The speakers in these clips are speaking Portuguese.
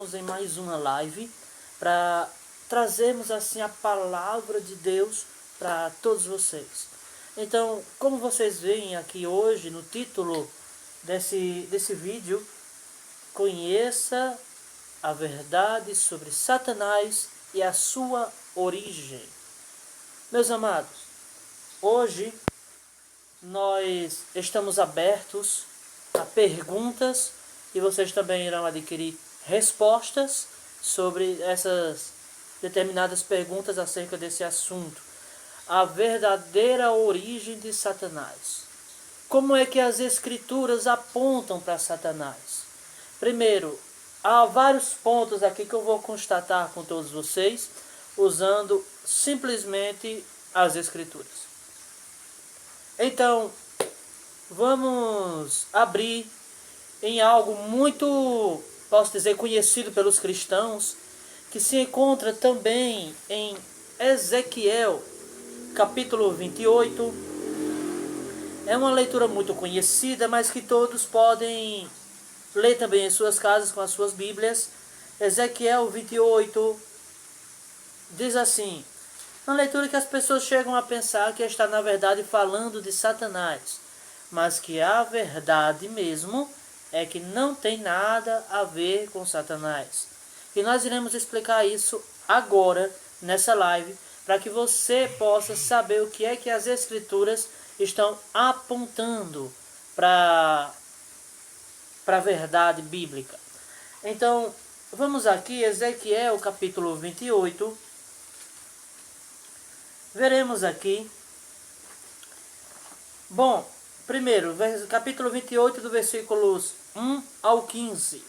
Em mais uma live para trazermos assim a palavra de Deus para todos vocês. Então, como vocês veem aqui hoje no título desse vídeo, conheça a verdade sobre Satanás e a sua origem. Meus amados, hoje nós estamos abertos a perguntas e vocês também irão adquirir respostas sobre essas determinadas perguntas acerca desse assunto. A verdadeira origem de Satanás. Como é que as escrituras apontam para Satanás? Primeiro, há vários pontos aqui que eu vou constatar com todos vocês, usando simplesmente as escrituras. Então, vamos abrir em algo muito, posso dizer, conhecido pelos cristãos, que se encontra também em Ezequiel, capítulo 28. É uma leitura muito conhecida, mas que todos podem ler também em suas casas com as suas Bíblias. Ezequiel 28 diz assim, uma leitura que as pessoas chegam a pensar que está na verdade falando de Satanás, mas que a verdade mesmo é que não tem nada a ver com Satanás. E nós iremos explicar isso agora, nessa live, para que você possa saber o que é que as Escrituras estão apontando para a verdade bíblica. Então, vamos aqui, Ezequiel capítulo 28. Veremos aqui. Bom, primeiro, capítulo 28, do versículos 1 ao 15.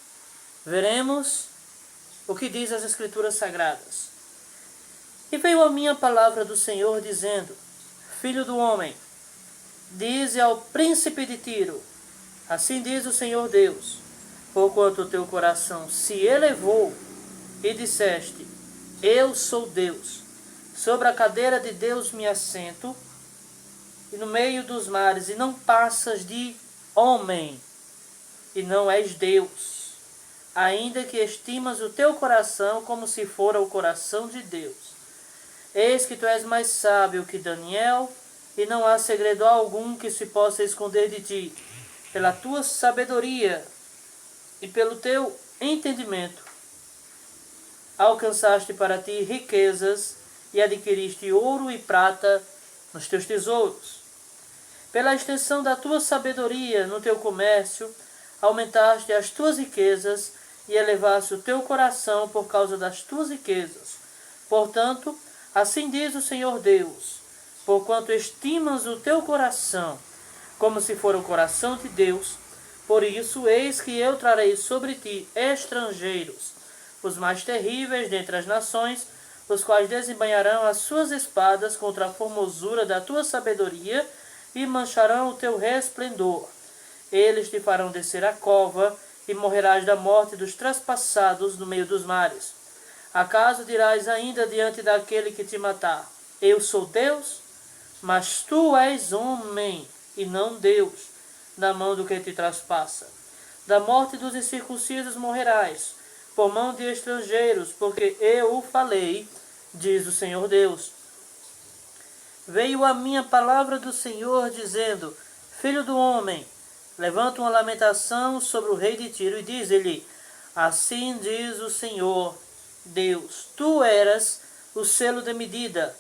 Veremos o que diz as Escrituras Sagradas. E veio a minha palavra do Senhor, dizendo: Filho do homem, dize ao príncipe de Tiro, assim diz o Senhor Deus, porquanto o teu coração se elevou e disseste: Eu sou Deus, sobre a cadeira de Deus me assento, e no meio dos mares, e não passas de homem, e não és Deus, ainda que estimas o teu coração como se fora o coração de Deus. Eis que tu és mais sábio que Daniel, e não há segredo algum que se possa esconder de ti. Pela tua sabedoria e pelo teu entendimento, alcançaste para ti riquezas, e adquiriste ouro e prata nos teus tesouros. Pela extensão da tua sabedoria no teu comércio, aumentaste as tuas riquezas e elevaste o teu coração por causa das tuas riquezas. Portanto, assim diz o Senhor Deus, porquanto estimas o teu coração como se for o coração de Deus, por isso eis que eu trarei sobre ti estrangeiros, os mais terríveis dentre as nações, os quais desembainharão as suas espadas contra a formosura da tua sabedoria e mancharão o teu resplendor. Eles te farão descer a cova e morrerás da morte dos traspassados no meio dos mares. Acaso dirás ainda diante daquele que te matar: Eu sou Deus? Mas tu és homem e não Deus, da mão do que te traspassa. Da morte dos incircuncisos morrerás, por mão de estrangeiros, porque eu o falei, diz o Senhor Deus. Veio a minha palavra do Senhor, dizendo: Filho do homem, levanta uma lamentação sobre o rei de Tiro e diz-lhe: Assim diz o Senhor Deus, tu eras o selo de medida,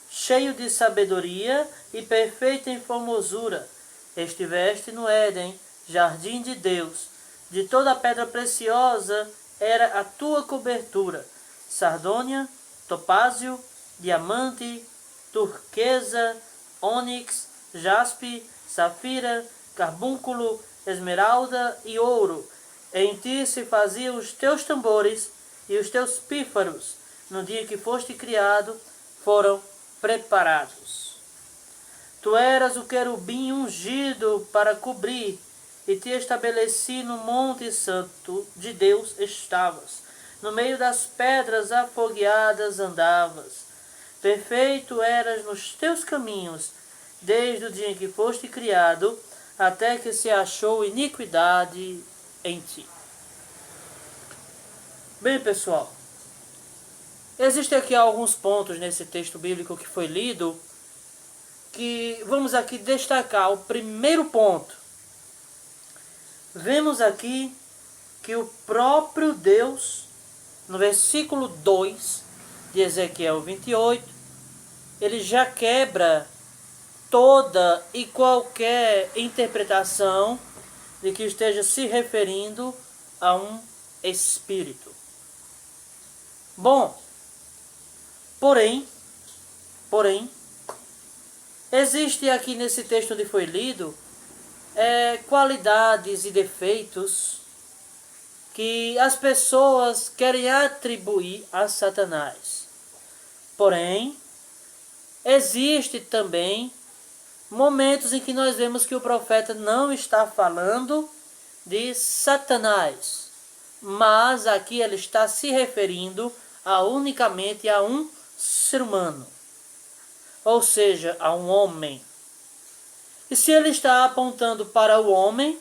cheio de sabedoria e perfeito em formosura. Estiveste no Éden, jardim de Deus. De toda a pedra preciosa era a tua cobertura: sardônia, topázio, diamante, turquesa, ônix, jaspe, safira, carbúnculo, esmeralda e ouro. Em ti se faziam os teus tambores, e os teus pífaros, no dia que foste criado, foram preparados. Tu eras o querubim ungido para cobrir, e te estabeleci no monte santo de Deus estavas. No meio das pedras afogueadas andavas. Perfeito eras nos teus caminhos, desde o dia em que foste criado, até que se achou iniquidade em ti. Bem, pessoal, existem aqui alguns pontos nesse texto bíblico que foi lido, que vamos aqui destacar. O primeiro ponto, vemos aqui que o próprio Deus, no versículo 2 de Ezequiel 28, ele já quebra toda e qualquer interpretação de que esteja se referindo a um espírito. Bom, porém, existe aqui nesse texto onde foi lido qualidades e defeitos que as pessoas querem atribuir a Satanás. Porém, existe também momentos em que nós vemos que o profeta não está falando de Satanás, mas aqui ele está se referindo unicamente a um ser humano, ou seja, a um homem. E se ele está apontando para o homem,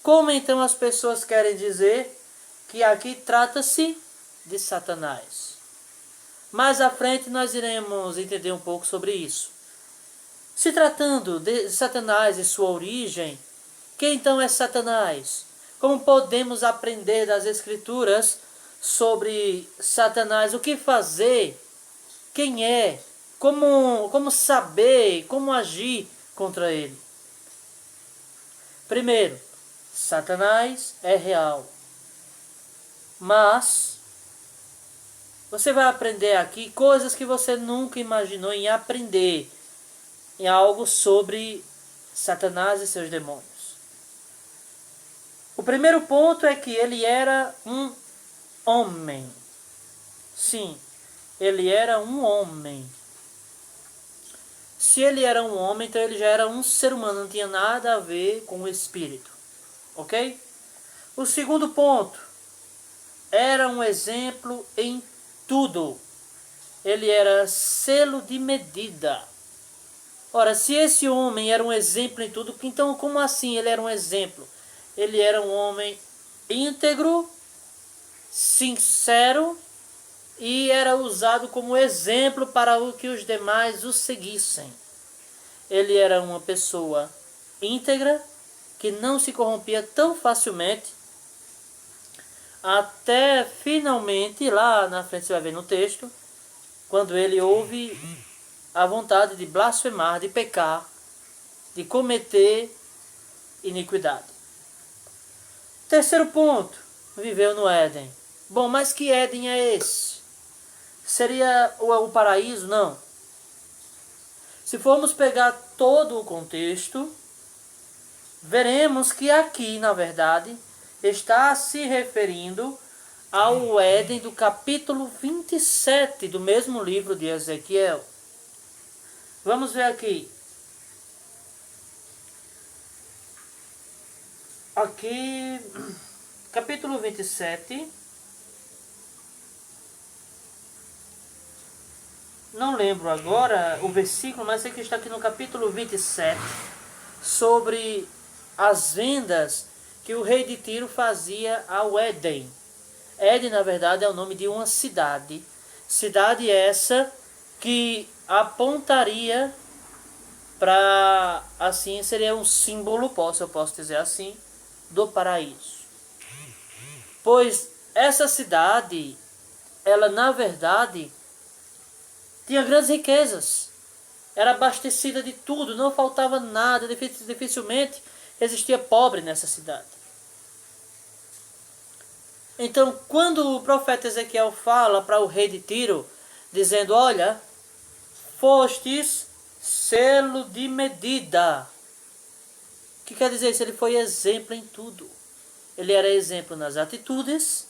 como então as pessoas querem dizer que aqui trata-se de Satanás? Mais à frente nós iremos entender um pouco sobre isso. Se tratando de Satanás e sua origem, quem então é Satanás? Como podemos aprender das Escrituras sobre Satanás? O que fazer? Quem é? Como saber? Como agir contra ele? Primeiro, Satanás é real. Mas você vai aprender aqui coisas que você nunca imaginou em aprender em algo sobre Satanás e seus demônios. O primeiro ponto é que ele era um homem. Sim, ele era um homem. Se ele era um homem, então ele já era um ser humano, não tinha nada a ver com o espírito. Ok? O segundo ponto, era um exemplo em tudo. Ele era selo de medida. Ora, se esse homem era um exemplo em tudo, então como assim ele era um exemplo? Ele era um homem íntegro, sincero e era usado como exemplo para que os demais o seguissem. Ele era uma pessoa íntegra, que não se corrompia tão facilmente, até finalmente, lá na frente você vai ver no texto, quando ele ouve a vontade de blasfemar, de pecar, de cometer iniquidade. Terceiro ponto, viveu no Éden. Bom, mas que Éden é esse? Seria o paraíso? Não. Se formos pegar todo o contexto, veremos que aqui, na verdade, está se referindo ao Éden do capítulo 27 do mesmo livro de Ezequiel. Vamos ver aqui. Aqui, capítulo 27. Não lembro agora o versículo, mas sei que está aqui no capítulo 27, sobre as vendas que o rei de Tiro fazia ao Éden. Éden, na verdade, é o nome de uma cidade. Cidade essa que apontaria para, assim, seria um símbolo, eu posso dizer assim, do paraíso. Pois essa cidade, ela na verdade tinha grandes riquezas, era abastecida de tudo, não faltava nada, dificilmente existia pobre nessa cidade. Então, quando o profeta Ezequiel fala para o rei de Tiro, dizendo, olha, fostes selo de medida. O que quer dizer isso? Ele foi exemplo em tudo. Ele era exemplo nas atitudes,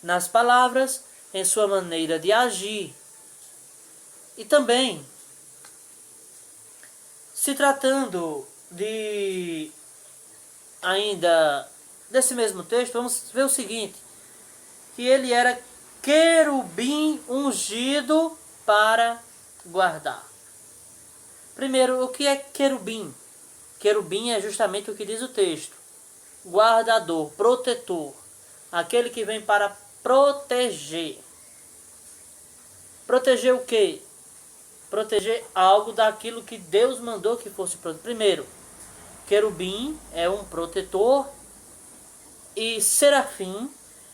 nas palavras, em sua maneira de agir. E também, se tratando de ainda desse mesmo texto, vamos ver o seguinte, que ele era querubim ungido para guardar. Primeiro, o que é querubim? Querubim é justamente o que diz o texto. Guardador, protetor. Aquele que vem para proteger. Proteger o quê? Proteger algo daquilo que Deus mandou que fosse protegido. Primeiro, querubim é um protetor e serafim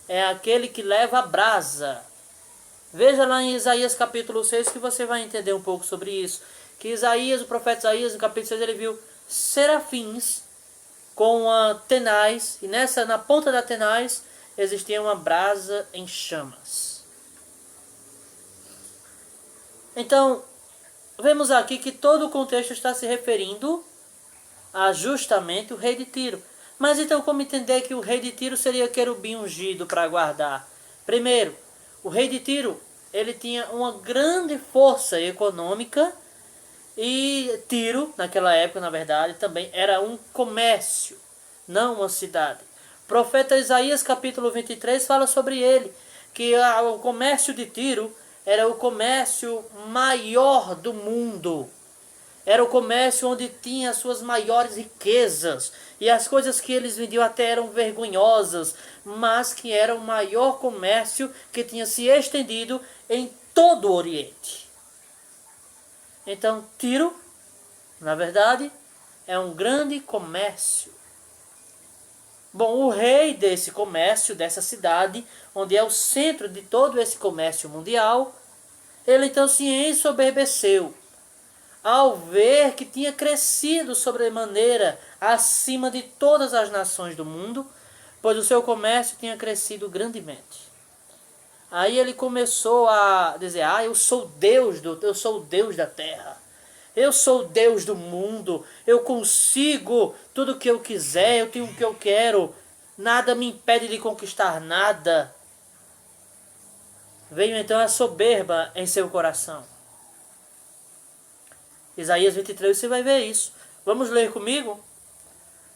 é aquele que leva a brasa. Veja lá em Isaías capítulo 6 que você vai entender um pouco sobre isso. Que Isaías, o profeta Isaías, no capítulo 6, ele viu serafins com tenaz, e na ponta da tenaz existia uma brasa em chamas. Então, vemos aqui que todo o contexto está se referindo a justamente o rei de Tiro. Mas então como entender que o rei de Tiro seria querubim ungido para guardar? Primeiro, o rei de Tiro, ele tinha uma grande força econômica e Tiro, naquela época, na verdade, também era um comércio, não uma cidade. O profeta Isaías, capítulo 23, fala sobre ele, que o comércio de Tiro era o comércio maior do mundo. Era o comércio onde tinha as suas maiores riquezas. E as coisas que eles vendiam até eram vergonhosas, mas que era o maior comércio que tinha se estendido em todo o Oriente. Então, Tiro, na verdade, é um grande comércio. Bom, o rei desse comércio, dessa cidade, onde é o centro de todo esse comércio mundial, ele então se ensoberbeceu ao ver que tinha crescido sobremaneira acima de todas as nações do mundo, pois o seu comércio tinha crescido grandemente. Aí ele começou a dizer: eu sou o Deus da terra. Eu sou o Deus do mundo. Eu consigo tudo o que eu quiser, eu tenho o que eu quero. Nada me impede de conquistar nada. Veio então a soberba em seu coração. Isaías 23, você vai ver isso. Vamos ler comigo?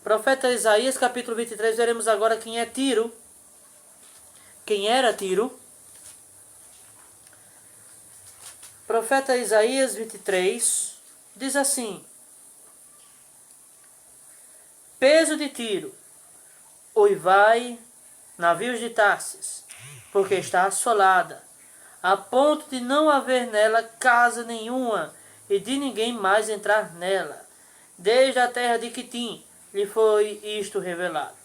Profeta Isaías, capítulo 23, veremos agora quem é Tiro. Quem era Tiro? Profeta Isaías 23 diz assim: peso de Tiro, uivai, navios de Tarsis, porque está assolada, a ponto de não haver nela casa nenhuma, e de ninguém mais entrar nela. Desde a terra de Quitim lhe foi isto revelado.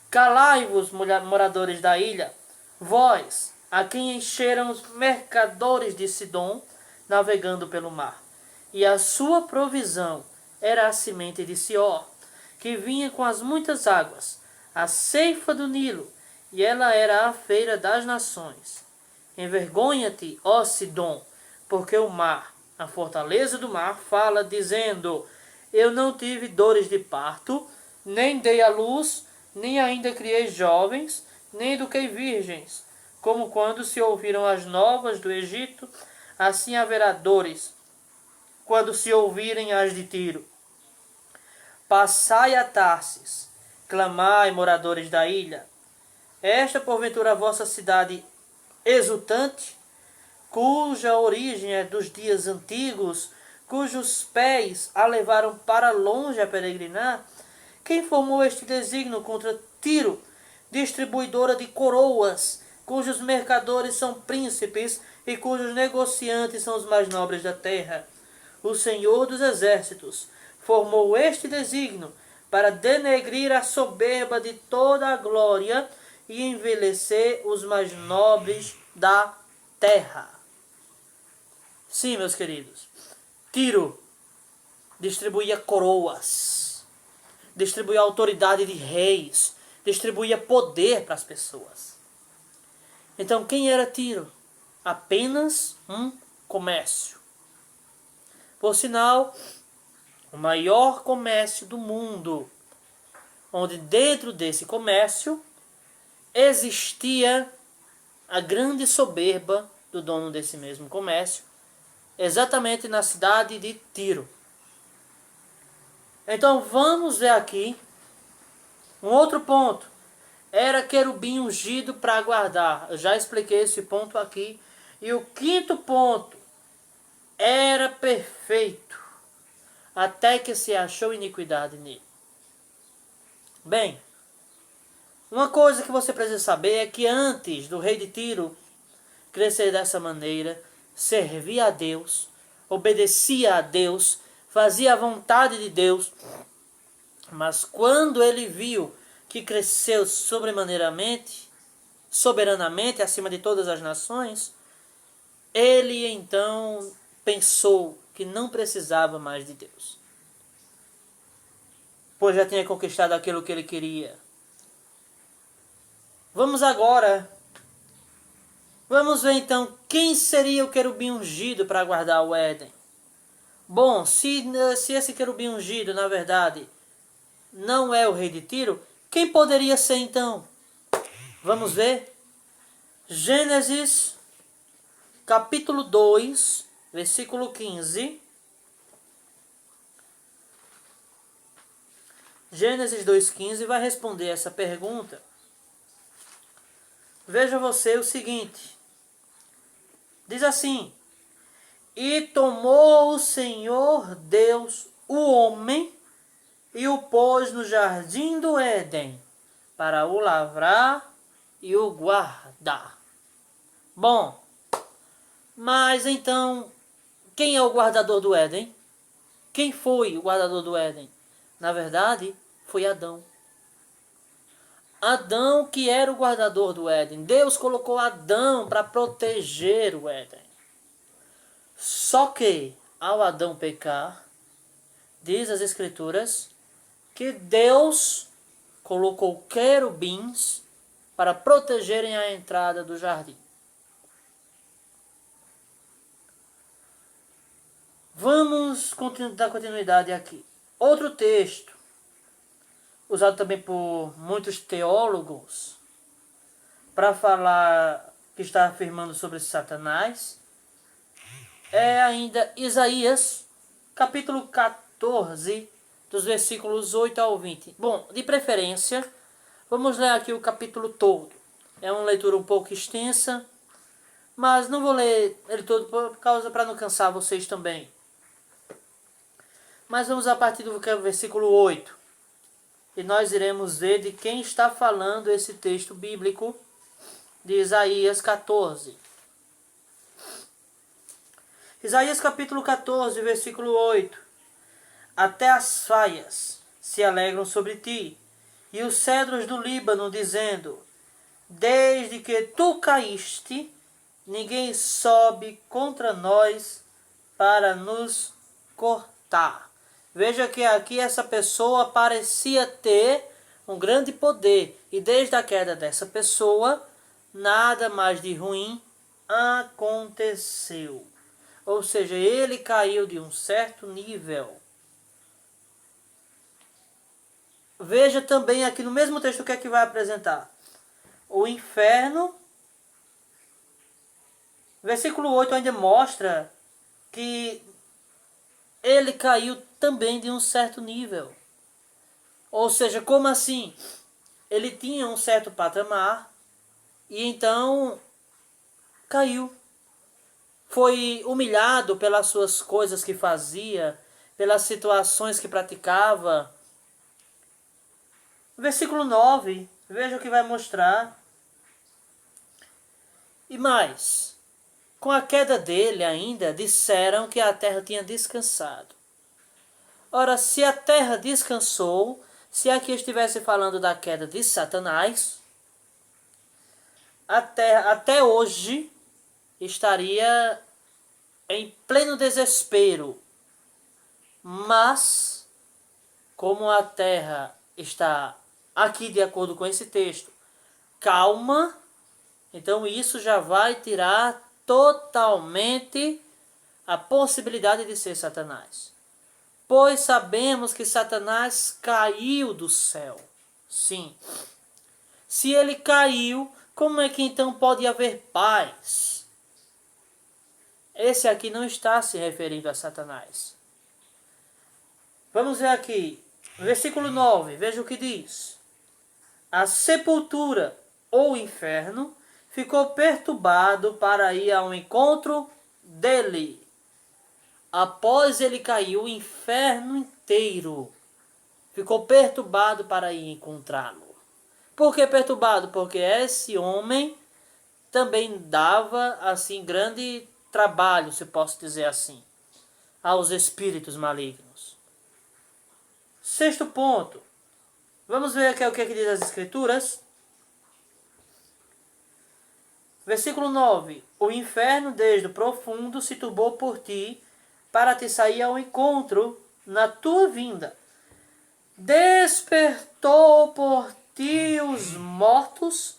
Calai-vos, moradores da ilha, vós, a quem encheram os mercadores de Sidom, navegando pelo mar. E a sua provisão era a semente de Sior, que vinha com as muitas águas, a ceifa do Nilo, e ela era a feira das nações. Envergonha-te, ó Sidom, porque o mar, a fortaleza do mar, fala, dizendo: eu não tive dores de parto, nem dei à luz, nem ainda criei jovens, nem eduquei virgens. Como quando se ouviram as novas do Egito, assim haverá dores, quando se ouvirem as de Tiro. Passai a Tarsis, clamai, moradores da ilha. Esta, porventura, a vossa cidade exultante, cuja origem é dos dias antigos, cujos pés a levaram para longe a peregrinar? Quem formou este desígnio contra Tiro, distribuidora de coroas, cujos mercadores são príncipes e cujos negociantes são os mais nobres da terra? O Senhor dos Exércitos formou este desígnio para denegrir a soberba de toda a glória e envelhecer os mais nobres da terra. Sim, meus queridos, Tiro distribuía coroas, distribuía autoridade de reis, distribuía poder para as pessoas. Então, quem era Tiro? Apenas um comércio. Por sinal, o maior comércio do mundo, onde dentro desse comércio existia a grande soberba do dono desse mesmo comércio, exatamente na cidade de Tiro. Então vamos ver aqui um outro ponto. Era querubim ungido para guardar. Eu já expliquei esse ponto aqui. E o quinto ponto: era perfeito, até que se achou iniquidade nele. Bem, Uma coisa que você precisa saber é que antes do rei de Tiro crescer dessa maneira, servia a Deus, obedecia a Deus, fazia a vontade de Deus, mas quando ele viu que cresceu soberanamente acima de todas as nações, ele então pensou que não precisava mais de Deus, pois já tinha conquistado aquilo que ele queria. Vamos ver então quem seria o querubim ungido para guardar o Éden. Bom, se esse querubim ungido, na verdade, não é o rei de Tiro, quem poderia ser então? Vamos ver. Gênesis, capítulo 2, versículo 15. Gênesis 2,15 vai responder essa pergunta. Veja você o seguinte. Diz assim: E tomou o Senhor Deus o homem e o pôs no jardim do Éden para o lavrar e o guardar. Bom, mas então, quem é o guardador do Éden? Quem foi o guardador do Éden? Na verdade, foi Adão. Adão que era o guardador do Éden. Deus colocou Adão para proteger o Éden. Só que, ao Adão pecar, diz as Escrituras, que Deus colocou querubins para protegerem a entrada do jardim. Vamos dar continuidade aqui. Outro texto, usado também por muitos teólogos, para falar que está afirmando sobre Satanás, é ainda Isaías, capítulo 14, dos versículos 8 ao 20. Bom, de preferência, vamos ler aqui o capítulo todo. É uma leitura um pouco extensa, mas não vou ler ele todo para não cansar vocês também. Mas vamos a partir do versículo 8. E nós iremos ver de quem está falando esse texto bíblico de Isaías 14. Isaías capítulo 14, versículo 8. Até as faias se alegram sobre ti, e os cedros do Líbano, dizendo: Desde que tu caíste, ninguém sobe contra nós para nos cortar. Veja que aqui essa pessoa parecia ter um grande poder, e desde a queda dessa pessoa, nada mais de ruim aconteceu. Ou seja, ele caiu de um certo nível. Veja também aqui no mesmo texto o que é que vai apresentar. O inferno, versículo 8 ainda mostra que ele caiu também de um certo nível. Ou seja, como assim? Ele tinha um certo patamar e então caiu. Foi humilhado pelas suas coisas que fazia, pelas situações que praticava. Versículo 9, veja o que vai mostrar. E mais, com a queda dele ainda, disseram que a terra tinha descansado. Ora, se a terra descansou, se aqui estivesse falando da queda de Satanás, a terra até hoje estaria em pleno desespero. Mas, como a terra está aqui de acordo com esse texto, calma, então isso já vai tirar totalmente a possibilidade de ser Satanás. Pois sabemos que Satanás caiu do céu. Sim. Se ele caiu, como é que então pode haver paz? Esse aqui não está se referindo a Satanás. Vamos ver aqui, versículo 9, veja o que diz. A sepultura ou inferno ficou perturbado para ir ao encontro dele. Após ele caiu, o inferno inteiro ficou perturbado para ir encontrá-lo. Por que perturbado? Porque esse homem também dava assim grande trabalho, se posso dizer assim, aos espíritos malignos. Sexto ponto. Vamos ver aqui o que diz as Escrituras. Versículo 9. O inferno desde o profundo se turbou por ti, para te sair ao encontro na tua vinda. Despertou por ti os mortos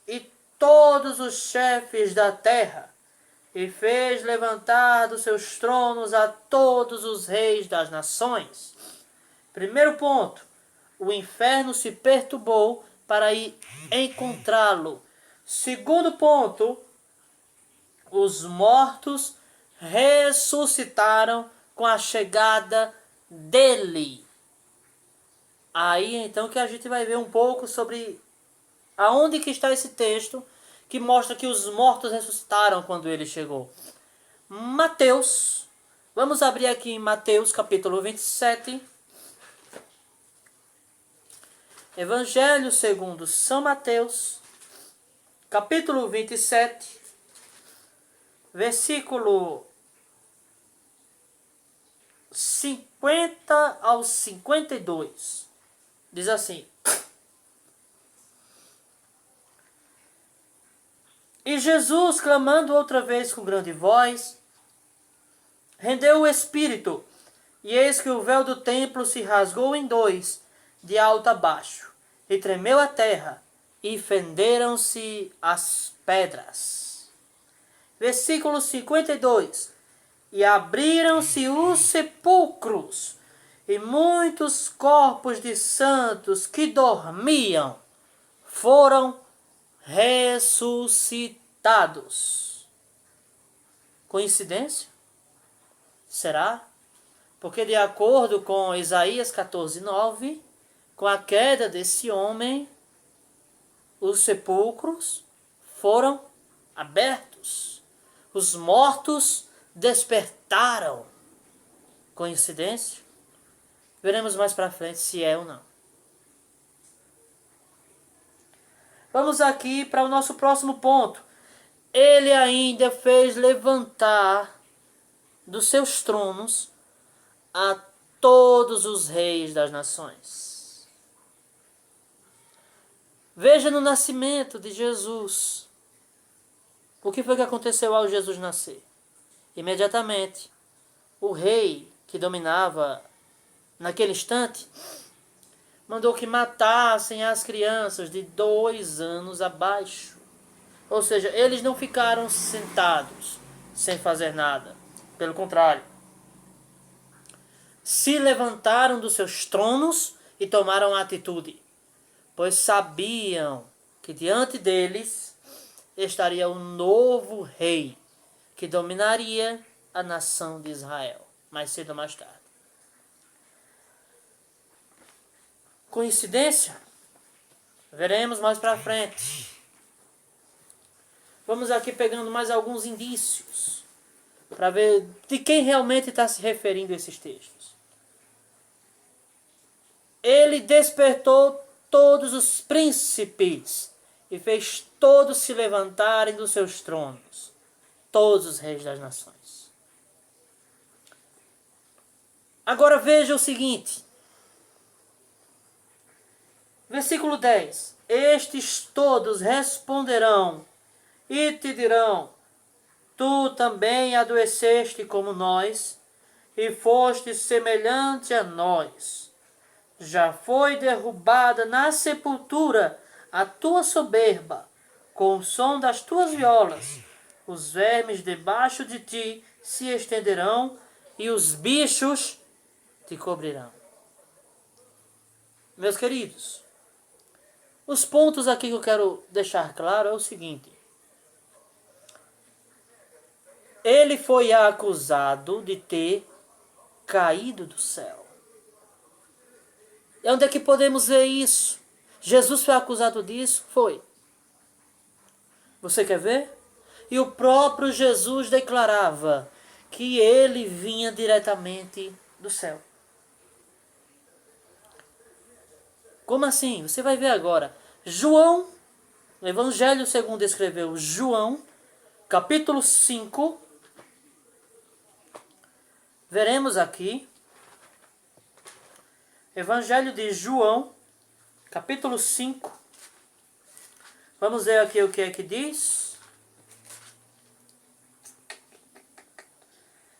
e todos os chefes da terra, e fez levantar dos seus tronos a todos os reis das nações. Primeiro ponto. O inferno se perturbou para ir encontrá-lo. Segundo ponto, os mortos ressuscitaram com a chegada dele. Aí então que a gente vai ver um pouco sobre aonde que está esse texto que mostra que os mortos ressuscitaram quando ele chegou. Mateus, vamos abrir aqui em Mateus capítulo 27. Evangelho segundo São Mateus, capítulo 27, versículo 50 ao 52. Diz assim: E Jesus, clamando outra vez com grande voz, rendeu o espírito, e eis que o véu do templo se rasgou em dois, de alto a baixo, e tremeu a terra, e fenderam-se as pedras. Versículo 52. E abriram-se os sepulcros, e muitos corpos de santos que dormiam foram ressuscitados. Coincidência? Será? Porque de acordo com Isaías 14:9, com a queda desse homem, os sepulcros foram abertos. Os mortos despertaram. Coincidência? Veremos mais para frente se é ou não. Vamos aqui para o nosso próximo ponto. Ele ainda fez levantar dos seus tronos a todos os reis das nações. Veja no nascimento de Jesus. O que foi que aconteceu ao Jesus nascer? Imediatamente, o rei que dominava naquele instante mandou que matassem as crianças de 2 anos abaixo. Ou seja, eles não ficaram sentados sem fazer nada. Pelo contrário, se levantaram dos seus tronos e tomaram atitude, pois sabiam que diante deles estaria o novo rei que dominaria a nação de Israel, mais cedo ou mais tarde. Coincidência? Veremos mais para frente. Vamos aqui pegando mais alguns indícios para ver de quem realmente está se referindo esses textos. Ele despertou todos os príncipes e fez todos se levantarem dos seus tronos, todos os reis das nações. Agora veja o seguinte, versículo 10. Estes todos responderão e te dirão: tu também adoeceste como nós, e foste semelhante a nós. Já foi derrubada na sepultura a tua soberba, com o som das tuas violas. Os vermes debaixo de ti se estenderão, e os bichos te cobrirão. Meus queridos, os pontos aqui que eu quero deixar claro é o seguinte. Ele foi acusado de ter caído do céu. E onde é que podemos ver isso? Jesus foi acusado disso? Foi. Você quer ver? E o próprio Jesus declarava que ele vinha diretamente do céu. Como assim? Você vai ver agora. João, o Evangelho segundo escreveu João, capítulo 5. Veremos aqui. Evangelho de João, capítulo 5. Vamos ver aqui o que é que diz.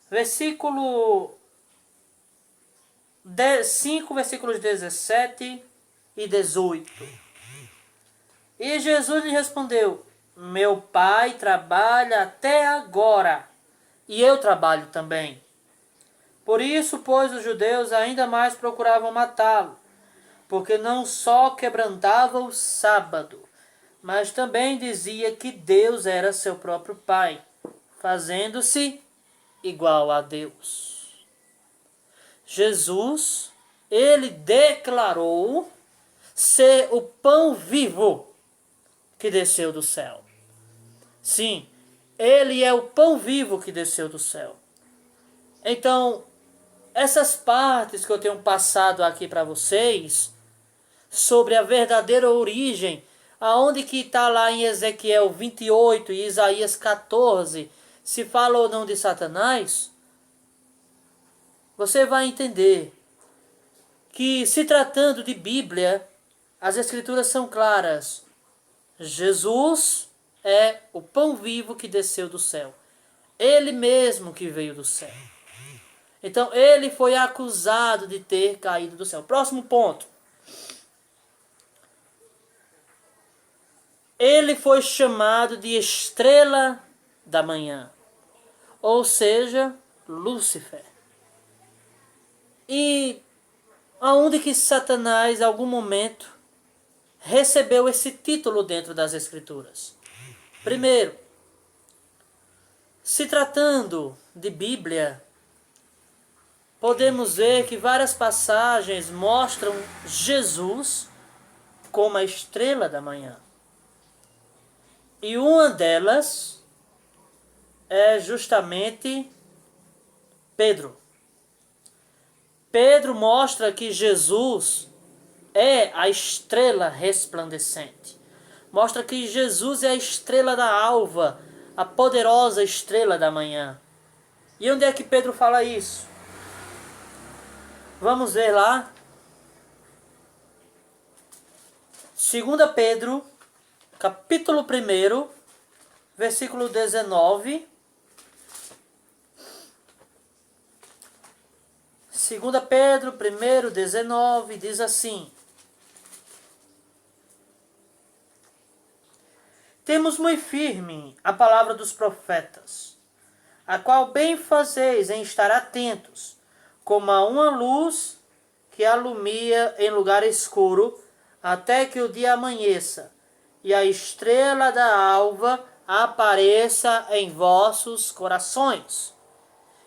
Versículo 5, versículos 17 e 18. E Jesus lhe respondeu: meu Pai trabalha até agora, e eu trabalho também. Por isso, pois, os judeus ainda mais procuravam matá-lo, porque não só quebrantava o sábado, mas também dizia que Deus era seu próprio Pai, fazendo-se igual a Deus. Jesus, ele declarou ser o pão vivo que desceu do céu. Sim, ele é o pão vivo que desceu do céu. Então, essas partes que eu tenho passado aqui para vocês, sobre a verdadeira origem, aonde que está lá em Ezequiel 28 e Isaías 14, se fala ou não de Satanás, você vai entender que, se tratando de Bíblia, as Escrituras são claras. Jesus é o pão vivo que desceu do céu. Ele mesmo que veio do céu. Então, ele foi acusado de ter caído do céu. Próximo ponto. Ele foi chamado de estrela da manhã. Ou seja, Lúcifer. E aonde que Satanás, em algum momento, recebeu esse título dentro das Escrituras? Primeiro, se tratando de Bíblia, podemos ver que várias passagens mostram Jesus como a estrela da manhã. E uma delas é justamente Pedro. Pedro mostra que Jesus é a estrela resplandecente. Mostra que Jesus é a estrela da alva, a poderosa estrela da manhã. E onde é que Pedro fala isso? Vamos ver lá. 2 Pedro, capítulo 1, versículo 19. 2 Pedro 1, 19, diz assim: temos muito firme a palavra dos profetas, a qual bem fazeis em estar atentos, como a uma luz que alumia em lugar escuro, até que o dia amanheça, e a estrela da alva apareça em vossos corações.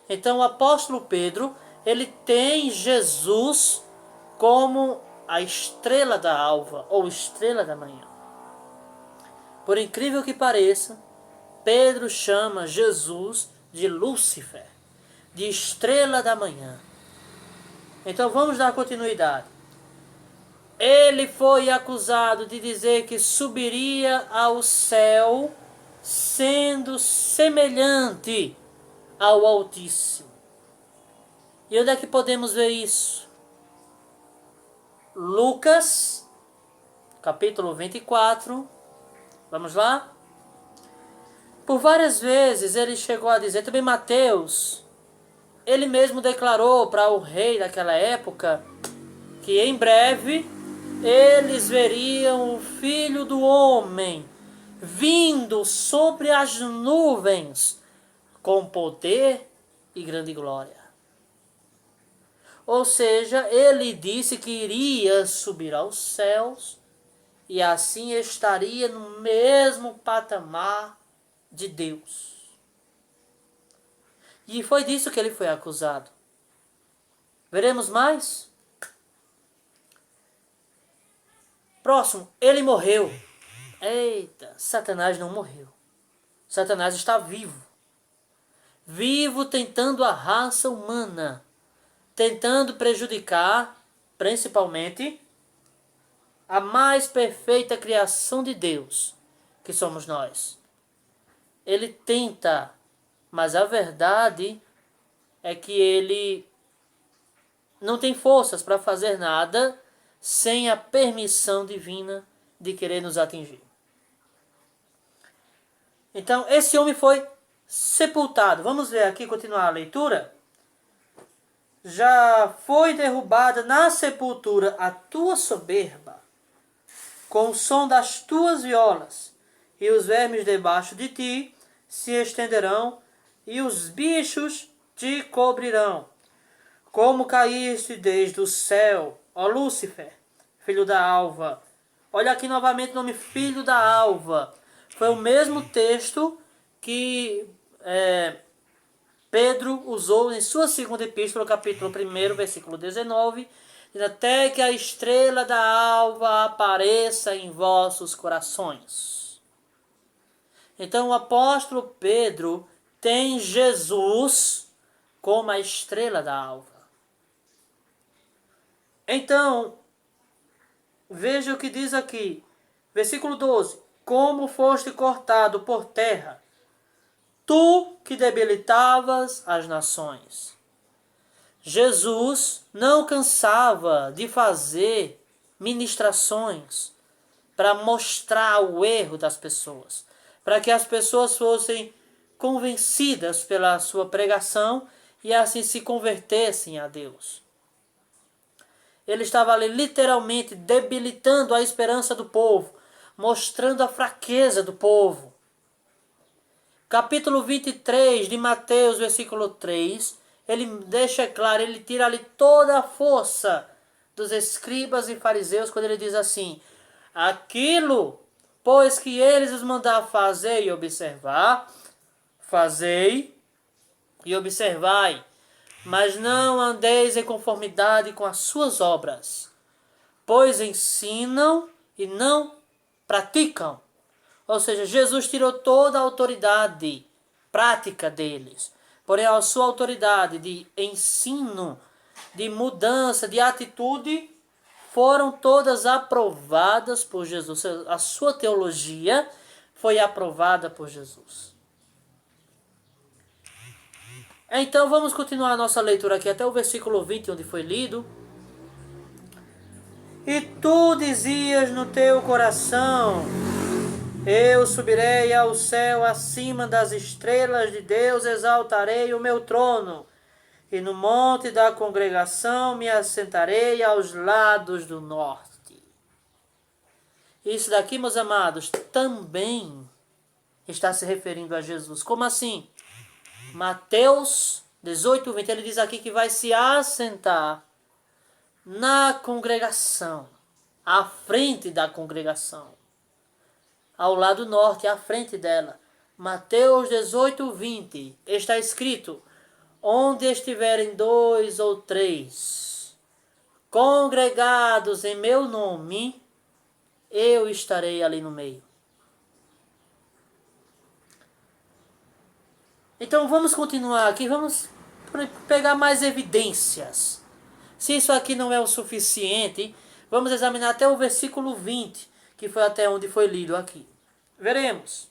Então o apóstolo Pedro, ele tem Jesus como a estrela da alva, ou estrela da manhã. Por incrível que pareça, Pedro chama Jesus de Lúcifer, de estrela da manhã. Então vamos dar continuidade. Ele foi acusado de dizer que subiria ao céu sendo semelhante ao Altíssimo. E onde é que podemos ver isso? Lucas, capítulo 24. Vamos lá? Por várias vezes ele chegou a dizer, também Mateus, ele mesmo declarou para o rei daquela época que em breve eles veriam o Filho do Homem vindo sobre as nuvens com poder e grande glória. Ou seja, ele disse que iria subir aos céus e assim estaria no mesmo patamar de Deus. E foi disso que ele foi acusado. Veremos mais? Próximo, ele morreu. Eita, Satanás não morreu. Satanás está vivo. Vivo tentando a raça humana. Tentando prejudicar, principalmente, a mais perfeita criação de Deus, que somos nós. Ele tenta, mas a verdade é que ele não tem forças para fazer nada sem a permissão divina de querer nos atingir. Então, esse homem foi sepultado. Vamos ver aqui, continuar a leitura. Já foi derrubada na sepultura a tua soberba, com o som das tuas violas, e os vermes debaixo de ti se estenderão, e os bichos te cobrirão. Como caíste desde o céu, ó Lúcifer, filho da alva. Olha aqui novamente o nome filho da alva. Foi o mesmo texto que Pedro usou em sua segunda epístola, capítulo 1, versículo 19, até que a estrela da alva apareça em vossos corações. Então o apóstolo Pedro tem Jesus como a estrela da alva. Então, veja o que diz aqui, versículo 12. Como foste cortado por terra, tu que debilitavas as nações. Jesus não cansava de fazer ministrações para mostrar o erro das pessoas, para que as pessoas fossem convencidas pela sua pregação e assim se convertessem a Deus. Ele estava ali literalmente debilitando a esperança do povo, mostrando a fraqueza do povo. Capítulo 23 de Mateus, versículo 3, ele deixa claro, ele tira ali toda a força dos escribas e fariseus, quando ele diz assim: aquilo, pois que eles os mandar fazer e observar, fazei e observai, mas não andeis em conformidade com as suas obras, pois ensinam e não praticam. Ou seja, Jesus tirou toda a autoridade prática deles. Porém, a sua autoridade de ensino, de mudança, de atitude, foram todas aprovadas por Jesus. A sua teologia foi aprovada por Jesus. Então, vamos continuar a nossa leitura aqui até o versículo 20, onde foi lido. E tu dizias no teu coração: eu subirei ao céu acima das estrelas de Deus, exaltarei o meu trono, e no monte da congregação me assentarei aos lados do norte. Isso daqui, meus amados, também está se referindo a Jesus. Como assim? Mateus 18, 20, ele diz aqui que vai se assentar na congregação, à frente da congregação, ao lado norte, à frente dela. Mateus 18, 20, está escrito: onde estiverem 2 ou 3 congregados em meu nome, eu estarei ali no meio. Então vamos continuar aqui, vamos pegar mais evidências. Se isso aqui não é o suficiente, vamos examinar até o versículo 20, que foi até onde foi lido aqui. Veremos.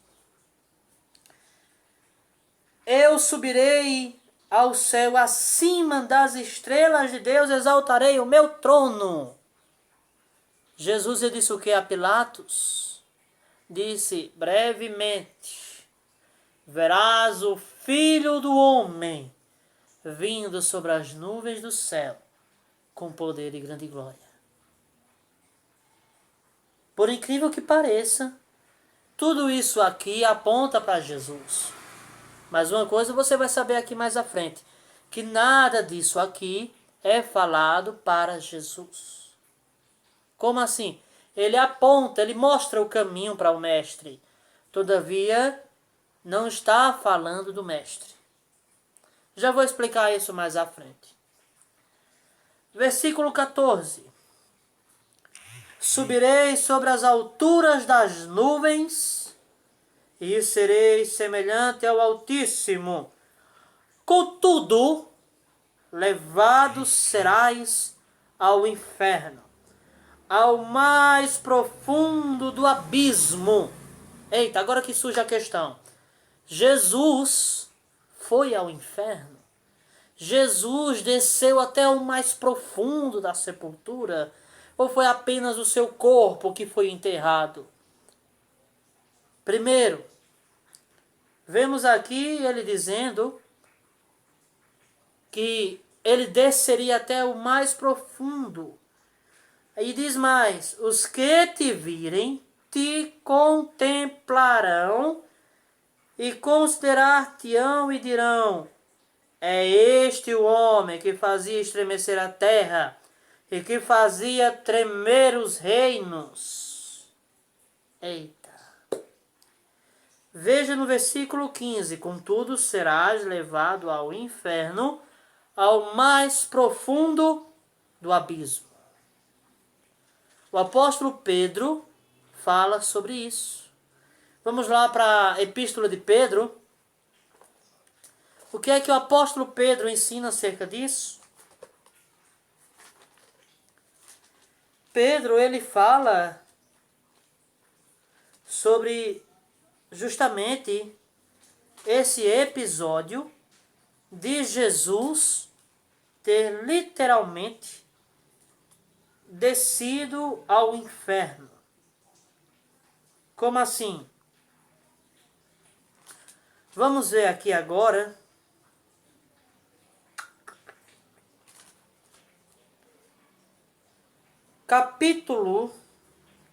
Eu subirei ao céu acima das estrelas de Deus, exaltarei o meu trono. Jesus disse o que a Pilatos? Disse: brevemente verás o Filho do Homem vindo sobre as nuvens do céu com poder e grande glória. Por incrível que pareça, tudo isso aqui aponta para Jesus. Mas uma coisa você vai saber aqui mais à frente, que nada disso aqui é falado para Jesus. Como assim? Ele aponta, ele mostra o caminho para o Mestre. Todavia, não está falando do Mestre. Já vou explicar isso mais à frente. Versículo 14. Subirei sobre as alturas das nuvens e serei semelhante ao Altíssimo. Contudo, levados serás ao inferno. ao mais profundo do abismo. Eita, agora que surge a questão. Jesus foi ao inferno? Jesus desceu até o mais profundo da sepultura? Ou foi apenas o seu corpo que foi enterrado? Primeiro, vemos aqui ele dizendo que ele desceria até o mais profundo. E diz mais: os que te virem te contemplarão e considerar-te-ão e dirão: é este o homem que fazia estremecer a terra e que fazia tremer os reinos. Eita! Veja no versículo 15: contudo serás levado ao inferno, ao mais profundo do abismo. O apóstolo Pedro fala sobre isso. Vamos lá para a epístola de Pedro. O que é que o apóstolo Pedro ensina acerca disso? Pedro, ele fala sobre justamente esse episódio de Jesus ter literalmente descido ao inferno. Como assim? Vamos ver aqui agora. Capítulo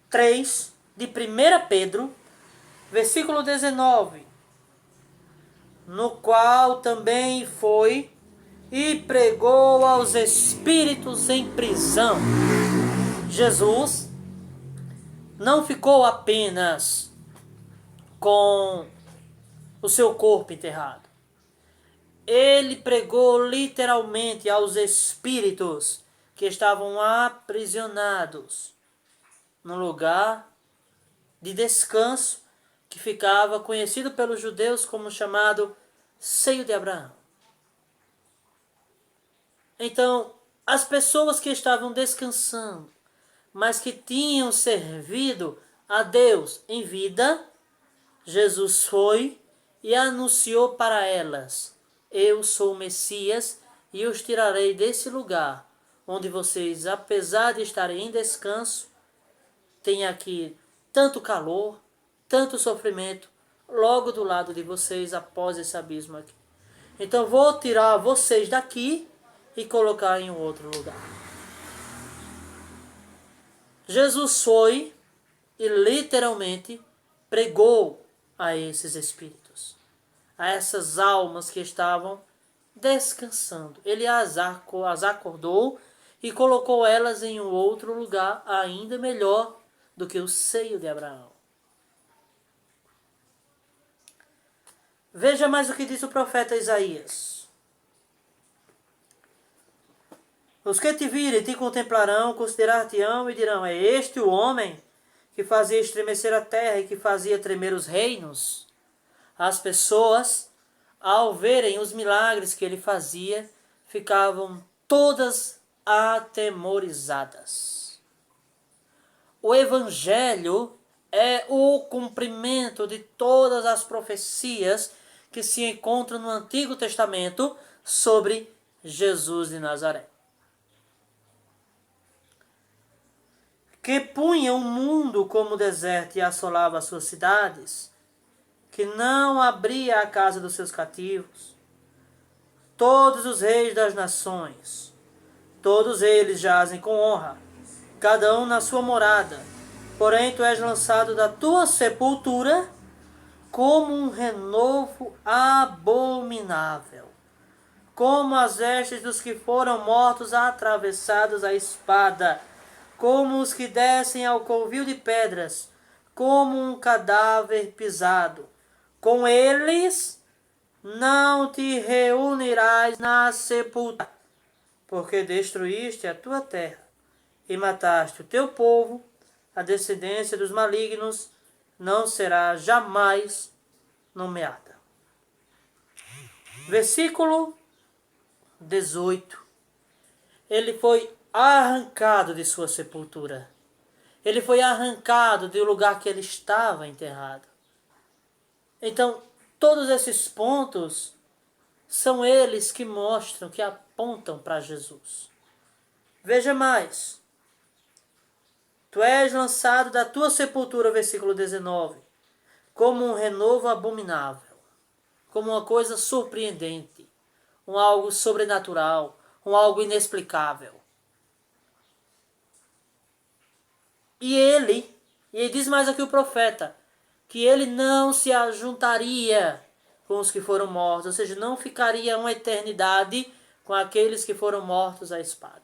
3 de 1 Pedro, versículo 19. No qual também foi e pregou aos espíritos em prisão. Jesus não ficou apenas com o seu corpo enterrado. Ele pregou literalmente aos espíritos que estavam aprisionados no lugar de descanso que ficava conhecido pelos judeus como chamado seio de Abraão. Então, as pessoas que estavam descansando, mas que tinham servido a Deus em vida, Jesus foi e anunciou para elas: eu sou o Messias e os tirarei desse lugar, onde vocês, apesar de estarem em descanso, têm aqui tanto calor, tanto sofrimento, logo do lado de vocês, após esse abismo aqui. Então vou tirar vocês daqui e colocar em um outro lugar. Jesus foi e literalmente pregou a esses espíritos, a essas almas que estavam descansando. Ele as acordou e colocou elas em um outro lugar ainda melhor do que o seio de Abraão. Veja mais o que diz o profeta Isaías. Os que te virem te contemplarão, considerar-te-ão e dirão: é este o homem que fazia estremecer a terra e que fazia tremer os reinos? As pessoas, ao verem os milagres que ele fazia, ficavam todas atemorizadas. O Evangelho é o cumprimento de todas as profecias que se encontram no Antigo Testamento sobre Jesus de Nazaré, que punha o mundo como deserto e assolava as suas cidades, que não abria a casa dos seus cativos. Todos os reis das nações, todos eles jazem com honra, cada um na sua morada. Porém, tu és lançado da tua sepultura como um renovo abominável, como as vestes dos que foram mortos atravessados à espada, como os que descem ao covil de pedras, como um cadáver pisado. Com eles não te reunirás na sepultura, porque destruíste a tua terra e mataste o teu povo. A descendência dos malignos não será jamais nomeada. Versículo 18. Ele foi arrancado de sua sepultura Ele foi arrancado do lugar que ele estava enterrado. Então, todos esses pontos são eles que mostram, que apontam para Jesus. Veja mais. Tu és lançado da tua sepultura, versículo 19, como um renovo abominável, como uma coisa surpreendente, um algo sobrenatural, um algo inexplicável. E diz mais aqui o profeta, que ele não se ajuntaria com os que foram mortos, ou seja, não ficaria uma eternidade com aqueles que foram mortos à espada.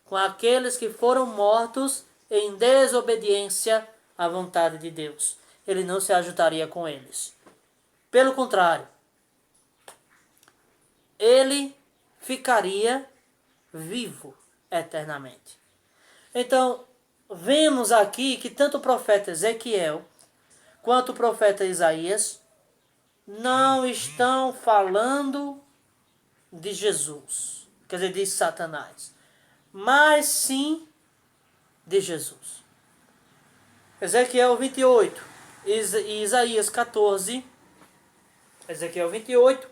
Com aqueles que foram mortos em desobediência à vontade de Deus. Ele não se ajuntaria com eles. Pelo contrário, ele ficaria vivo eternamente. Então, vemos aqui que tanto o profeta Ezequiel quanto o profeta Isaías não estão falando de Jesus, quer dizer, de Satanás, mas sim de Jesus. Ezequiel 28 e Isaías 14, Ezequiel 28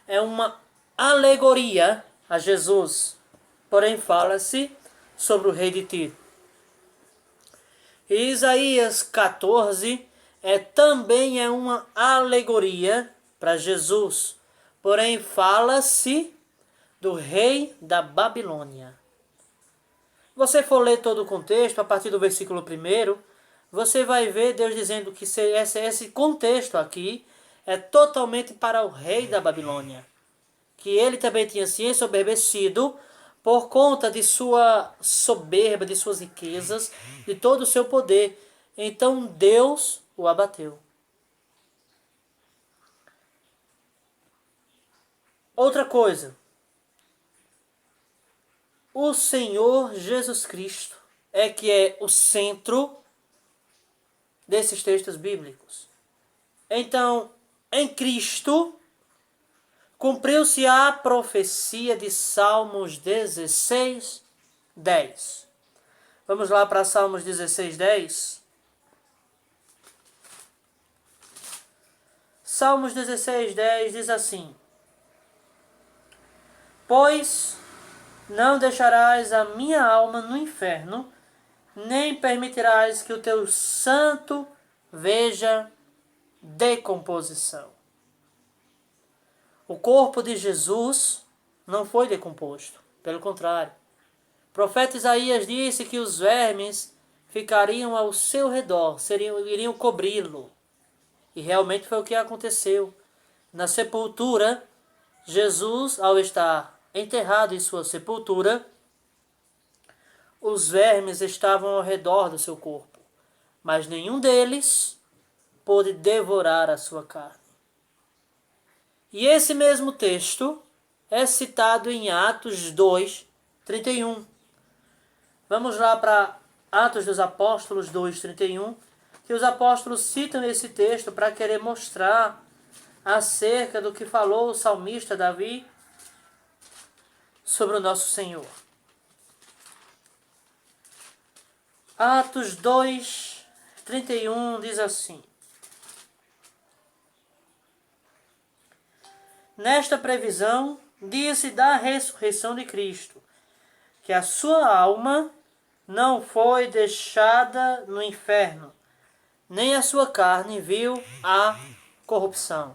é uma alegoria a Jesus, porém fala-se sobre o rei de Tiro. E Isaías 14 também é uma alegoria para Jesus, porém fala-se do rei da Babilônia. Você for ler todo o contexto, a partir do versículo 1, você vai ver Deus dizendo que esse contexto aqui é totalmente para o rei da Babilônia, que ele também tinha se ensoberbecido por conta de sua soberba, de suas riquezas, de todo o seu poder. Então Deus o abateu. Outra coisa, o Senhor Jesus Cristo que é o centro desses textos bíblicos. Então, em Cristo, cumpriu-se a profecia de Salmos 16, 10. Vamos lá para Salmos 16, 10. Salmos 16, 10 diz assim: Pois não deixarás a minha alma no inferno, nem permitirás que o teu santo veja decomposição. O corpo de Jesus não foi decomposto, pelo contrário. O profeta Isaías disse que os vermes ficariam ao seu redor, iriam cobri-lo. E realmente foi o que aconteceu. Na sepultura, Jesus, ao estar enterrado em sua sepultura, os vermes estavam ao redor do seu corpo, mas nenhum deles pôde devorar a sua carne. E esse mesmo texto é citado em Atos 2, 31. Vamos lá para Atos dos Apóstolos 2, 31, que os apóstolos citam esse texto para querer mostrar acerca do que falou o salmista Davi sobre o nosso Senhor. Atos 2, 31 diz assim: Nesta previsão, diz-se da ressurreição de Cristo, que a sua alma não foi deixada no inferno, nem a sua carne viu a corrupção.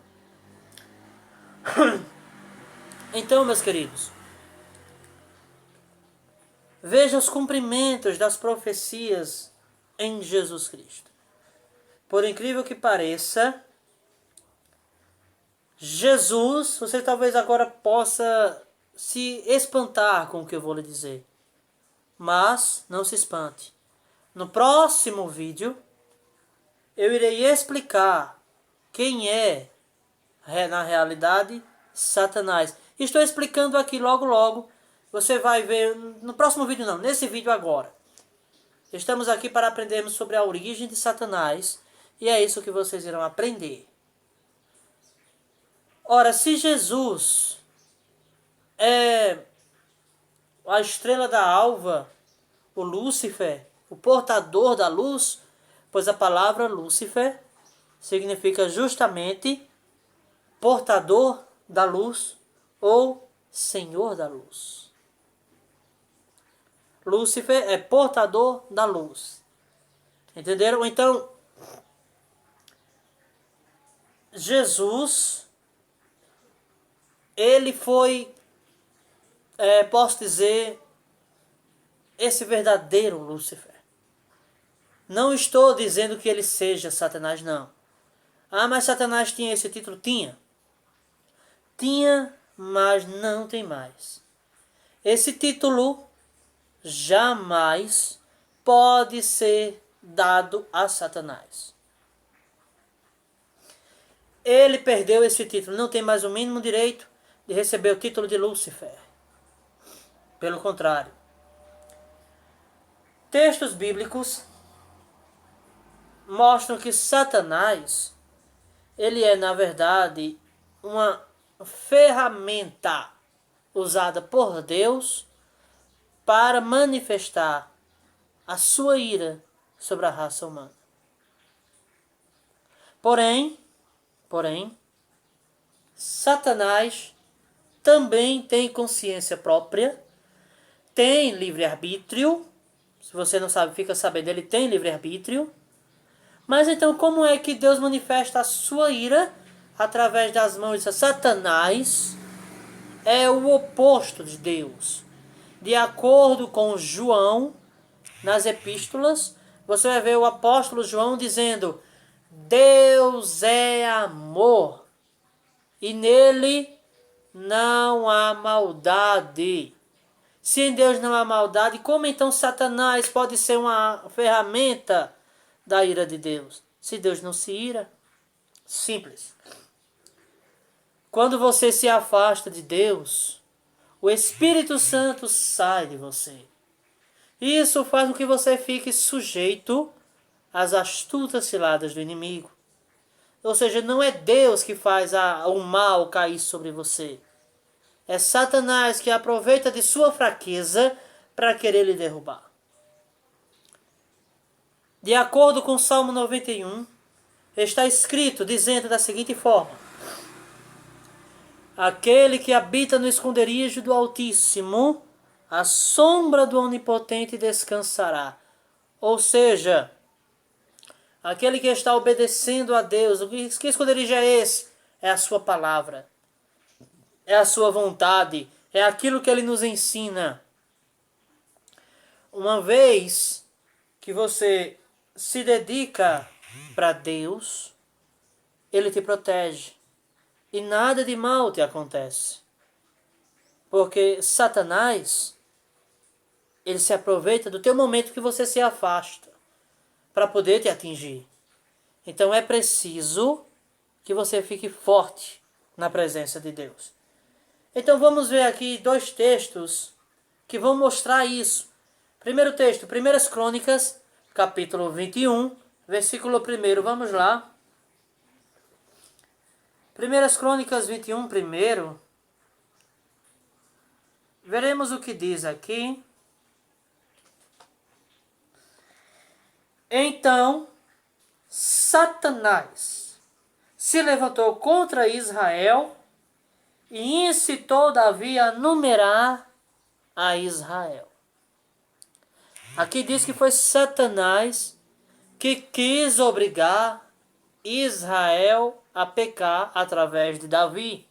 Então, meus queridos, veja os cumprimentos das profecias em Jesus Cristo. Por incrível que pareça, Jesus, você talvez agora possa se espantar com o que eu vou lhe dizer. Mas não se espante. No próximo vídeo, eu irei explicar quem é, na realidade, Satanás. Estou explicando aqui logo. Você vai ver, no próximo vídeo não, nesse vídeo agora. Estamos aqui para aprendermos sobre a origem de Satanás. E é isso que vocês irão aprender. Ora, se Jesus é a estrela da alva, o Lúcifer, o portador da luz, pois a palavra Lúcifer significa justamente portador da luz ou senhor da luz. Lúcifer é portador da luz. Entenderam? Então, Jesus, ele foi, posso dizer, esse verdadeiro Lúcifer. Não estou dizendo que ele seja Satanás, não. Ah, mas Satanás tinha esse título? Tinha. Tinha, mas não tem mais. Esse título jamais pode ser dado a Satanás. Ele perdeu esse título, não tem mais o mínimo direito de receber o título de Lúcifer. Pelo contrário. Textos bíblicos mostram que Satanás, ele é, na verdade, uma ferramenta usada por Deus para manifestar a sua ira sobre a raça humana. Porém, Satanás também tem consciência própria, tem livre-arbítrio. Se você não sabe, fica sabendo, ele tem livre-arbítrio. Mas então como é que Deus manifesta a sua ira através das mãos de Satanás? É o oposto de Deus. De acordo com João, nas epístolas, você vai ver o apóstolo João dizendo: Deus é amor e nele não há maldade. Se em Deus não há maldade, como então Satanás pode ser uma ferramenta da ira de Deus? Se Deus não se ira? Simples. Quando você se afasta de Deus, o Espírito Santo sai de você. Isso faz com que você fique sujeito às astutas ciladas do inimigo. Ou seja, não é Deus que faz o mal cair sobre você. É Satanás que aproveita de sua fraqueza para querer lhe derrubar. De acordo com o Salmo 91, está escrito dizendo da seguinte forma: aquele que habita no esconderijo do Altíssimo, a sombra do Onipotente descansará. Ou seja, aquele que está obedecendo a Deus, que esconderijo é esse? É a sua palavra. É a sua vontade. É aquilo que ele nos ensina. Uma vez que você se dedica para Deus, ele te protege. E nada de mal te acontece. Porque Satanás, ele se aproveita do teu momento que você se afasta para poder te atingir. Então é preciso que você fique forte na presença de Deus. Então vamos ver aqui dois textos que vão mostrar isso. Primeiro texto, 1 Crônicas, capítulo 21, versículo 1. Vamos lá. 1 Crônicas 21, primeiro. Veremos o que diz aqui. Então, Satanás se levantou contra Israel e incitou Davi a numerar a Israel. Aqui diz que foi Satanás que quis obrigar Israel a pecar através de Davi.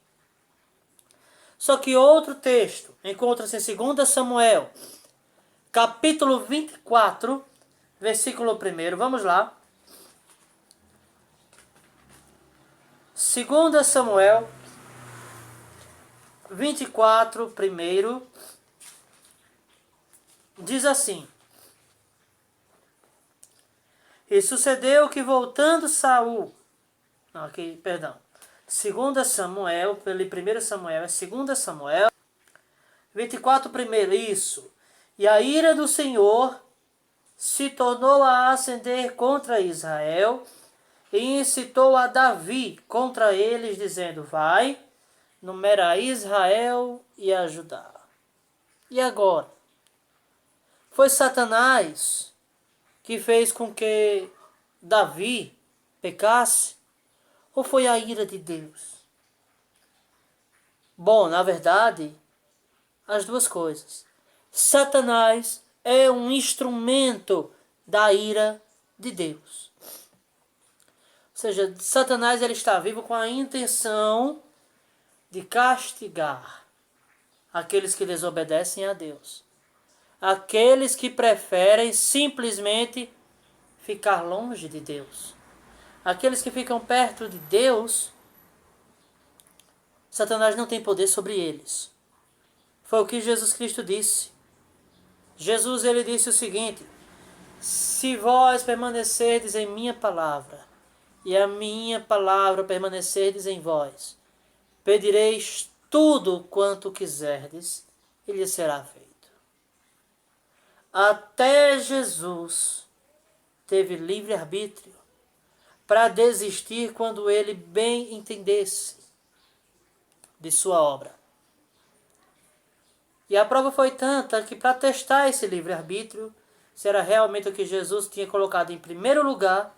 Só que outro texto encontra-se em 2 Samuel, capítulo 24, versículo 1. Vamos lá. 2 Samuel 24, 1. Diz assim: e sucedeu que voltando Saul... Não, aqui, perdão. 2 Samuel, pelo 1 Samuel, é 2 Samuel 24, 1. Isso. E a ira do Senhor se tornou a acender contra Israel e incitou a Davi contra eles, dizendo: vai, numera Israel e a Judá. E agora? Foi Satanás que fez com que Davi pecasse? Ou foi a ira de Deus? Bom, na verdade, as duas coisas. Satanás é um instrumento da ira de Deus. Ou seja, Satanás ele está vivo com a intenção de castigar aqueles que desobedecem a Deus. Aqueles que preferem simplesmente ficar longe de Deus. Aqueles que ficam perto de Deus, Satanás não tem poder sobre eles. Foi o que Jesus Cristo disse. Jesus ele disse o seguinte: se vós permanecerdes em minha palavra, e a minha palavra permanecerdes em vós, pedireis tudo quanto quiserdes, e lhe será feito. Até Jesus teve livre-arbítrio para desistir quando ele bem entendesse de sua obra. E a prova foi tanta que para testar esse livre-arbítrio, se era realmente o que Jesus tinha colocado em primeiro lugar,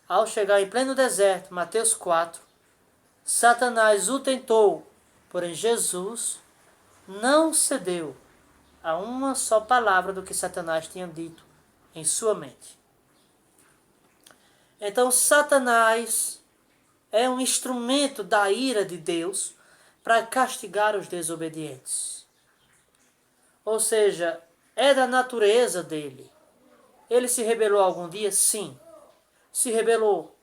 ao chegar em pleno deserto, Mateus 4, Satanás o tentou, porém Jesus não cedeu a uma só palavra do que Satanás tinha dito em sua mente. Então Satanás é um instrumento da ira de Deus para castigar os desobedientes. Ou seja, é da natureza dele. Ele se rebelou algum dia? Sim, se rebelou.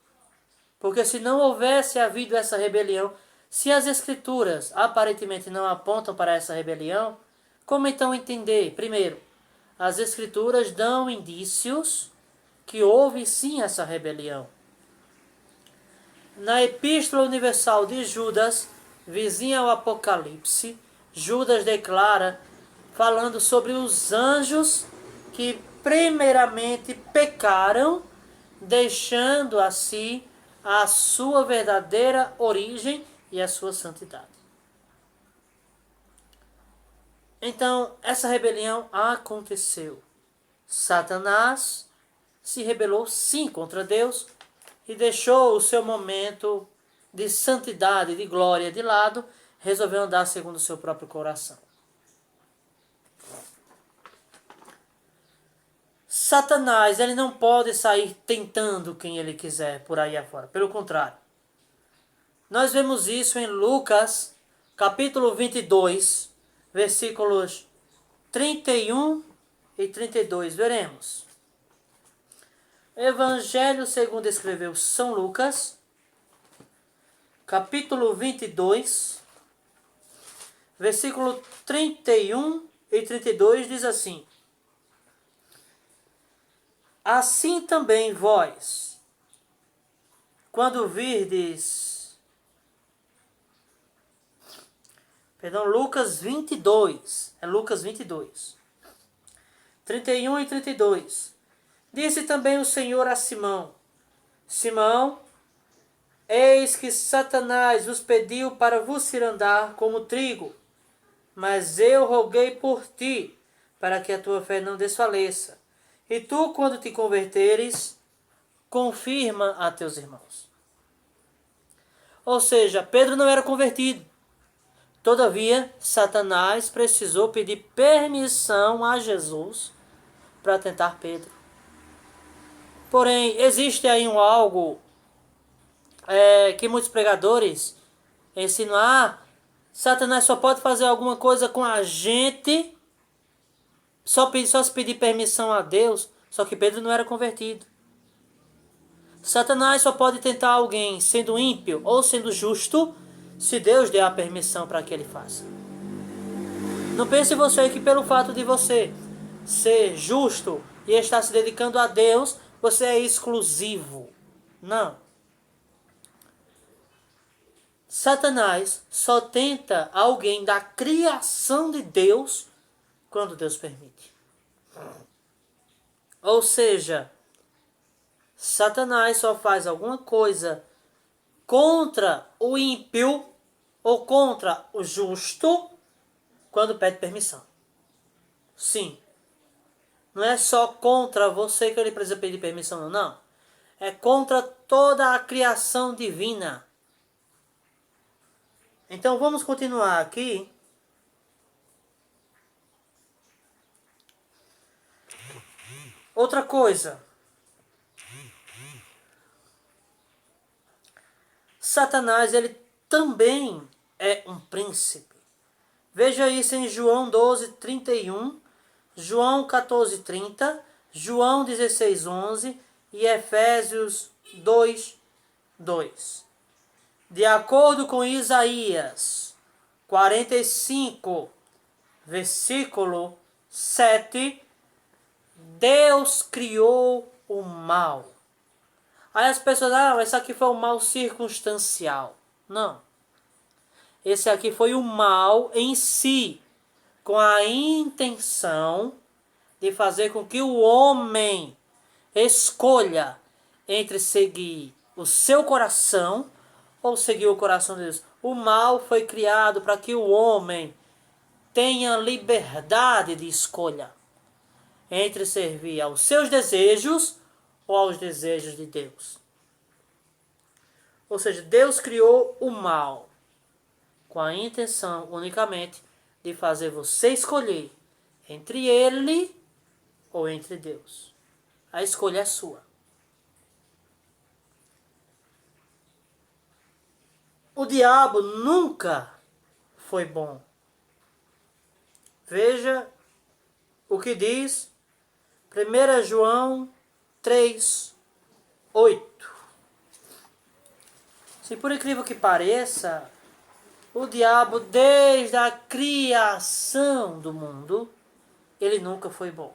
Porque se não houvesse havido essa rebelião, se as escrituras aparentemente não apontam para essa rebelião, como então entender? Primeiro, as escrituras dão indícios que houve sim essa rebelião. Na Epístola Universal de Judas, vizinha ao Apocalipse, Judas declara, falando sobre os anjos que primeiramente pecaram, deixando assim a sua verdadeira origem e a sua santidade. Então, essa rebelião aconteceu. Satanás se rebelou sim contra Deus e deixou o seu momento de santidade, de glória de lado, resolveu andar segundo o seu próprio coração. Satanás, ele não pode sair tentando quem ele quiser por aí afora. Pelo contrário. Nós vemos isso em Lucas, capítulo 22, versículos 31 e 32. Veremos. Evangelho segundo escreveu São Lucas, capítulo 22, versículo 31 e 32 diz assim: assim também vós, quando virdes... Lucas 22. É Lucas 22. 31 e 32. Disse também o Senhor a Simão: Simão, eis que Satanás vos pediu para vos cirandar como trigo, mas eu roguei por ti, para que a tua fé não desfaleça. E tu, quando te converteres, confirma a teus irmãos. Ou seja, Pedro não era convertido. Todavia, Satanás precisou pedir permissão a Jesus para tentar Pedro. Porém, existe aí algo que muitos pregadores ensinam. Satanás só pode fazer alguma coisa com a gente só se pedir permissão a Deus. Só que Pedro não era convertido. Satanás só pode tentar alguém sendo ímpio ou sendo justo se Deus der a permissão para que ele faça. Não pense você que pelo fato de você ser justo e estar se dedicando a Deus, você é exclusivo. Não. Satanás só tenta alguém da criação de Deus quando Deus permite. Ou seja, Satanás só faz alguma coisa contra o ímpio ou contra o justo quando pede permissão. Sim. Não é só contra você que ele precisa pedir permissão, não. Não. É contra toda a criação divina. Então vamos continuar aqui. Outra coisa. Satanás, ele também é um príncipe. Veja isso em João 12:31, João 14:30, João 16:11 e Efésios 2:2. De acordo com Isaías 45, versículo 7, Deus criou o mal. Aí as pessoas, esse aqui foi o mal circunstancial. Não. Esse aqui foi o mal em si, com a intenção de fazer com que o homem escolha entre seguir o seu coração ou seguir o coração de Deus. O mal foi criado para que o homem tenha liberdade de escolha entre servir aos seus desejos ou aos desejos de Deus. Ou seja, Deus criou o mal com a intenção unicamente de fazer você escolher entre ele ou entre Deus. A escolha é sua. O diabo nunca foi bom. Veja o que diz 1 João 3:8. Se por incrível que pareça, o diabo, desde a criação do mundo, ele nunca foi bom.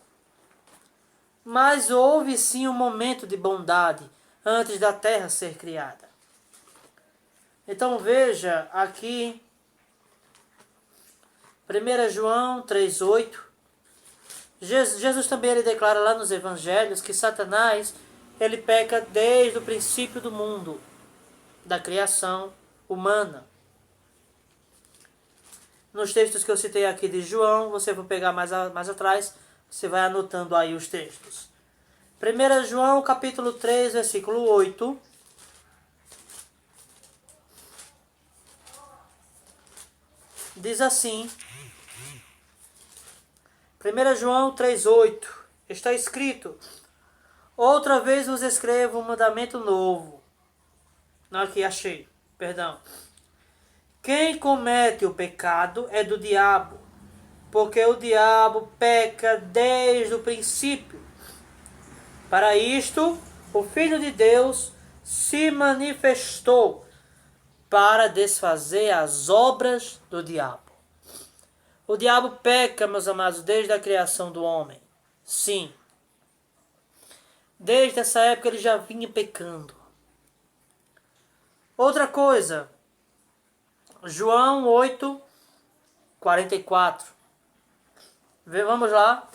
Mas houve sim um momento de bondade antes da terra ser criada. Então veja aqui 1 João 3:8. Jesus também ele declara lá nos evangelhos que Satanás ele peca desde o princípio do mundo, da criação humana. Nos textos que eu citei aqui de João, você vai pegar mais atrás, você vai anotando aí os textos. 1 João capítulo 3, versículo 8. Diz assim, 1 João 3,8, está escrito: outra vez vos escrevo um mandamento novo. Não, aqui achei, perdão. Quem comete o pecado é do diabo, porque o diabo peca desde o princípio. Para isto, o Filho de Deus se manifestou para desfazer as obras do diabo. O diabo peca, meus amados, desde a criação do homem. Sim. Desde essa época ele já vinha pecando. Outra coisa. João 8:44. Vamos lá.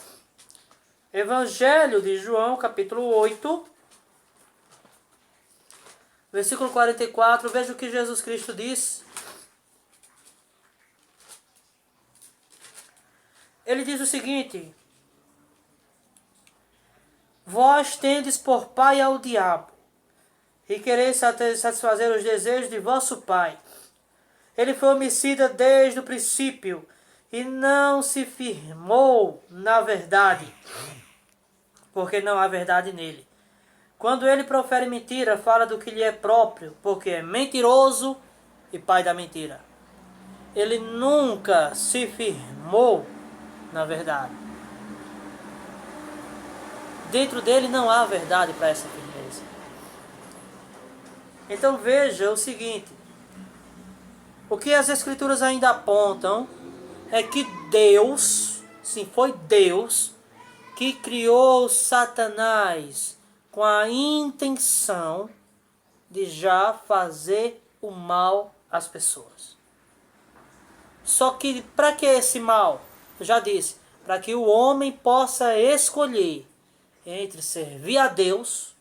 Evangelho de João, capítulo 8. Versículo 44. Veja o que Jesus Cristo diz. Ele diz o seguinte: vós tendes por pai ao diabo, e quereis satisfazer os desejos de vosso pai. Ele foi homicida desde o princípio, e não se firmou na verdade, porque não há verdade nele. Quando ele profere mentira, fala do que lhe é próprio, porque é mentiroso e pai da mentira. Ele nunca se firmou na verdade. Dentro dele não há verdade para essa firmeza. Então veja o seguinte: o que as Escrituras ainda apontam é que Deus, sim, foi Deus que criou Satanás com a intenção de já fazer o mal às pessoas. Só que para que esse mal? Eu já disse, para que o homem possa escolher entre servir a Deus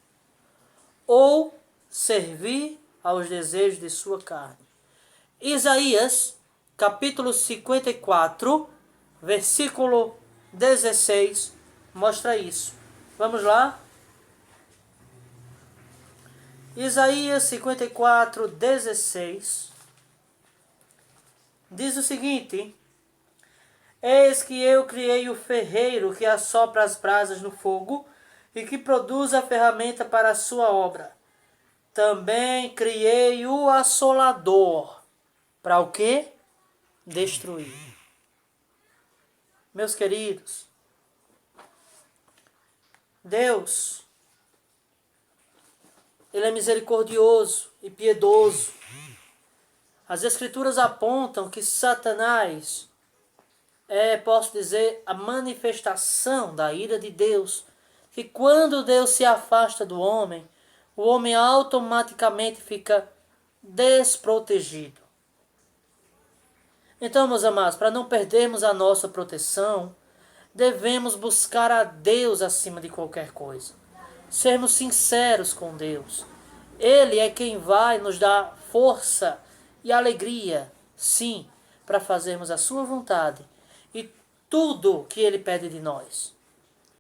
ou servir aos desejos de sua carne. Isaías, capítulo 54, versículo 16, mostra isso. Vamos lá? Isaías 54, 16 diz o seguinte: Eis que eu criei o ferreiro que assopra as brasas no fogo e que produz a ferramenta para a sua obra. Também criei o assolador. Para o quê? Destruir. Meus queridos, Deus, Ele é misericordioso e piedoso. As Escrituras apontam que Satanás posso dizer, a manifestação da ira de Deus. Que quando Deus se afasta do homem, o homem automaticamente fica desprotegido. Então, meus amados, para não perdermos a nossa proteção, devemos buscar a Deus acima de qualquer coisa. Sermos sinceros com Deus. Ele é quem vai nos dar força e alegria, sim, para fazermos a sua vontade e tudo que Ele pede de nós.